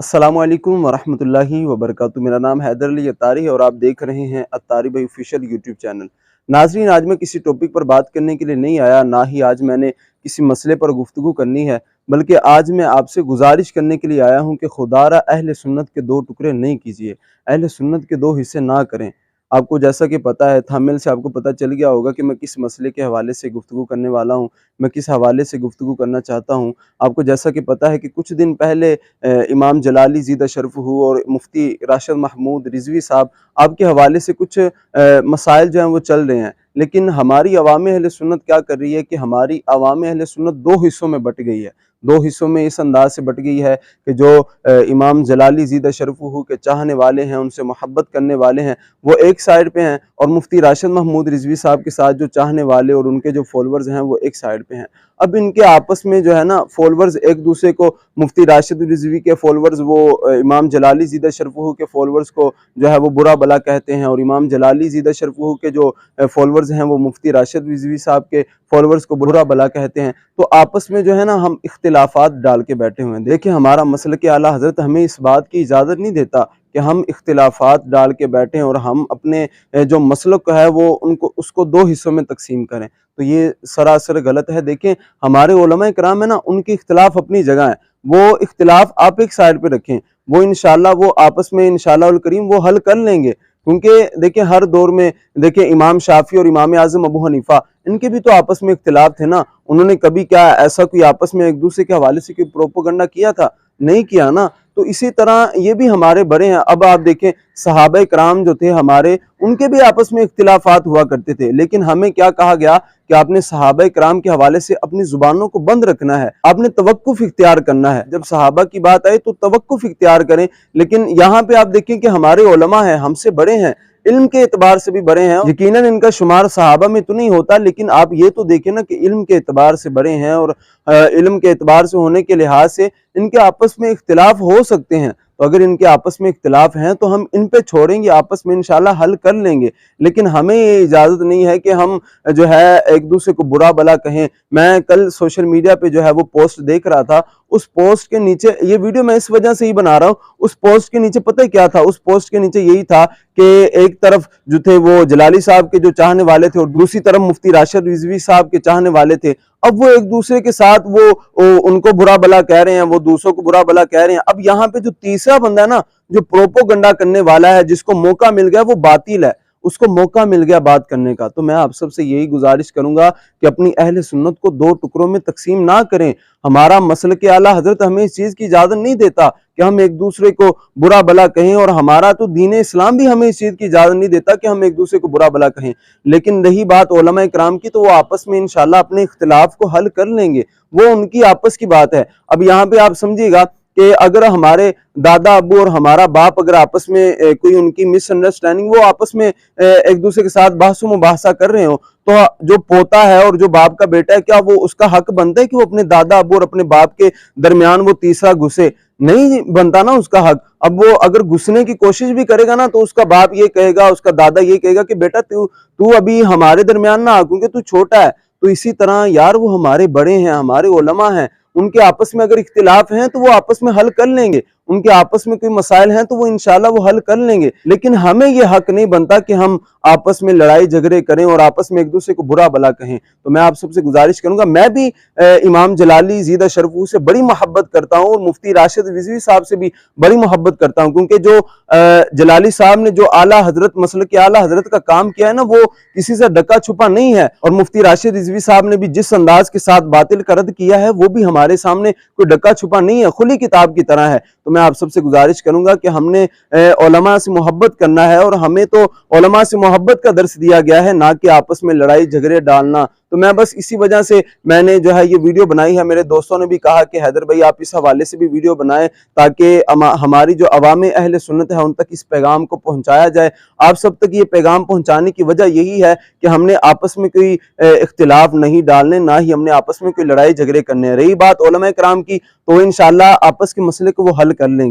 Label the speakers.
Speaker 1: अस्सलामु अलैकुम वरहमतुल्लाहि वबरकातुहू। मेरा नाम हैदर अली अत्तारी है और आप देख रहे हैं अत्तारी भाई ऑफिशियल यूट्यूब चैनल। नाजरीन, आज मैं किसी टॉपिक पर बात करने के लिए नहीं आया, ना ही आज मैंने किसी मसले पर गुफ्तगू करनी है, बल्कि आज मैं आपसे गुजारिश करने के लिए आया हूं कि खुदारा अहले सुन्नत के दो टुकड़े नहीं कीजिए, अहले सुन्नत के दो हिस्से ना करें। आपको जैसा कि पता है, थंबनेल से आपको पता चल गया होगा कि मैं किस मसले के हवाले से गुफ्तगू करने वाला हूं, मैं किस हवाले से गुफ्तगू करना चाहता हूं। आपको जैसा कि पता है कि कुछ दिन पहले इमाम जलाली ज़ीदा शरफ़हू और मुफ्ती राशिद महमूद रिज़वी साहब आपके हवाले से कुछ मसाइल जो हैं वो चल रहे हैं, लेकिन हमारी अवाम अहले सुन्नत क्या कर रही है कि हमारी अवाम अहले सुन्नत दो हिस्सों में बट गई है। दो हिस्सों में इस अंदाज से बट गई है कि जो इमाम जलाली ज़ीदा शरफ़हू के चाहने वाले हैं, उनसे मोहब्बत करने वाले हैं, वो एक साइड पे हैं, और मुफ्ती राशिद महमूद रिज़वी साहब के साथ जो चाहने वाले और उनके जो फॉलोअर्स हैं वो एक साइड पे हैं। अब इनके आपस में जो है ना, फॉलोअर्स एक दूसरे को, मुफ्ती राशिद रिज़वी के फॉलोअर्स वो इमाम जलाली ज़ीदा शरफ़हू के फॉलोअर्स को जो है वो बुरा भला कहते हैं, और इमाम जलाली ज़ीदा शरफ़हू के जो फॉलोअर्स हैं वो मुफ्ती राशिद रिज़वी साहब के फॉलोअर्स को बुरा भला कहते हैं। तो आपस में जो है ना, हम इख्तिलाफात डाल के बैठे हुए हैं। देखिए, हमारा मसलक आला हज़रत हमें इस बात की इजाज़त नहीं देता कि हम इख्तिलाफात डाल के बैठें और हम अपने जो मसलक है वो उसको दो हिस्सों में तकसीम करें। तो ये सरासर गलत है। देखें, हमारे उलमा कराम है ना, उनके इख्तिलाफ अपनी जगह है, वो इख्तिलाफ आप एक साइड पे रखें, वो इंशाल्लाह वो आपस में इंशाल्लाह करीम वो हल कर लेंगे। क्योंकि देखिए, हर दौर में देखिए इमाम शाफी और इमाम आज़म अबू हनीफा, इनके भी तो आपस में इख्तिलाफ थे ना। उन्होंने कभी क्या ऐसा कोई आपस में एक दूसरे के हवाले से कोई प्रोपोगंडा किया था? नहीं किया ना। तो इसी तरह ये भी हमारे बड़े हैं। अब आप देखें, सहाबा कराम जो थे हमारे, उनके भी आपस में इख्तिलाफात हुआ करते थे, लेकिन हमें क्या कहा गया कि आपने सहाबा कराम के हवाले से अपनी जुबानों को बंद रखना है, आपने तवक्कुफ इख्तियार करना है। जब सहाबा की बात आए तो तवक्कुफ इख्तियार करें। लेकिन यहाँ पे आप देखें कि हमारे उलमा हैं, हमसे बड़े हैं, इल्म के एतबार से भी बड़े हैं। यकीनन इनका शुमार सहाबा में तो नहीं होता, लेकिन आप ये तो देखें ना कि इल्म के एतबार से बड़े हैं, और इल्म के एतबार से होने के लिहाज से इनके आपस में इख्तिलाफ हो सकते हैं। तो अगर इनके आपस में इख्तिलाफ हैं तो हम इन पे छोड़ेंगे, आपस में इंशाल्लाह हल कर लेंगे। लेकिन हमें ये इजाज़त नहीं है कि हम जो है एक दूसरे को बुरा भला कहें। मैं कल सोशल मीडिया पे जो है वो पोस्ट देख रहा था, उस पोस्ट के नीचे, ये वीडियो मैं इस वजह से ही बना रहा हूँ, उस पोस्ट के नीचे पता है क्या था? उस पोस्ट के नीचे यही था कि एक तरफ जो थे वो जलाली साहब के जो चाहने वाले थे, और दूसरी तरफ मुफ्ती राशिद रिज़वी साहब के चाहने वाले थे। अब वो एक दूसरे के साथ वो उनको बुरा भला कह रहे हैं, वो दूसरों को बुरा भला कह रहे हैं। अब यहाँ पे जो तीसरा बंदा है ना, जो प्रोपोगंडा करने वाला है, जिसको मौका मिल गया, वो बातिल है, उसको मौका मिल गया बात करने का। तो मैं आप सबसे यही गुजारिश करूंगा कि अपनी अहले सुन्नत को दो टुकड़ों में तकसीम ना करें। हमारा मसलक आला हजरत हमें इस चीज की इजाजत नहीं देता कि हम एक दूसरे को बुरा भला कहें, और हमारा तो दीन इस्लाम भी हमें इस चीज की इजाजत नहीं देता कि हम एक दूसरे को बुरा भला कहें। लेकिन रही बात उलमा इकराम की, तो वो आपस में इंशाल्लाह अपने इख्तिलाफ को हल कर लेंगे, वो उनकी आपस की बात है। अब यहाँ पे आप समझिएगा कि अगर हमारे दादा अबू और हमारा बाप अगर आपस में कोई उनकी मिसअंडरस्टैंडिंग, वो आपस में एक दूसरे के साथ बहस मुबाहसा कर रहे हो, तो जो पोता है और जो बाप का बेटा है, क्या वो उसका हक बनता है कि वो अपने दादा अबू और अपने बाप के दरमियान वो तीसरा घुसे? नहीं बनता ना उसका हक। अब वो अगर घुसने की कोशिश भी करेगा ना, तो उसका बाप ये कहेगा, उसका दादा ये कहेगा कि बेटा तू अभी हमारे दरमियान ना आ, क्योंकि तू छोटा है। तो इसी तरह यार, वो हमारे बड़े हैं, हमारे उलमा हैं, उनके आपस में अगर इख्तिलाफ हैं तो वो आपस में हल कर लेंगे, उनके आपस में कोई मसाइल हैं तो वो इंशाल्लाह वो हल कर लेंगे। लेकिन हमें ये हक नहीं बनता कि हम आपस में लड़ाई झगड़े करें और आपस में एक दूसरे को बुरा भला कहें। तो मैं आप सबसे गुजारिश करूंगा, मैं भी इमाम जलाली ज़ीदा शरफ़हू से बड़ी मोहब्बत करता हूँ, और मुफ्ती राशिद रिज़वी साहब से भी बड़ी मोहब्बत करता हूँ, क्योंकि जो जलाली साहब ने जो आला हजरत मसलक आला हजरत का काम किया है ना, वो किसी से ढका छुपा नहीं है। और मुफ्ती राशिद रिज़वी साहब ने भी जिस अंदाज के साथ बातिल का रद्द किया है, वो भी हमारे सामने कोई ढका छुपा नहीं है, खुली किताब की तरह है। तो मैं आप सबसे गुजारिश करूंगा कि हमने उलमा से मोहब्बत करना है, और हमें तो उलमा से मोहब्बत का दर्स दिया गया है, ना कि आपस में लड़ाई झगड़े डालना। तो मैं बस इसी वजह से मैंने जो है ये वीडियो बनाई है। मेरे दोस्तों ने भी कहा कि हैदर भाई आप इस हवाले से भी वीडियो बनाएं, ताकि हमारी जो अवाम अहले सुन्नत है उन तक इस पैगाम को पहुंचाया जाए। आप सब तक ये पैगाम पहुंचाने की वजह यही है कि हमने आपस में कोई इख्तिलाफ नहीं डालने, ना ही हमने आपस में कोई लड़ाई झगड़े करने। रही बात उलमा कराम की, तो इंशाल्लाह आपस के मसले को वो हल कर लेंगे।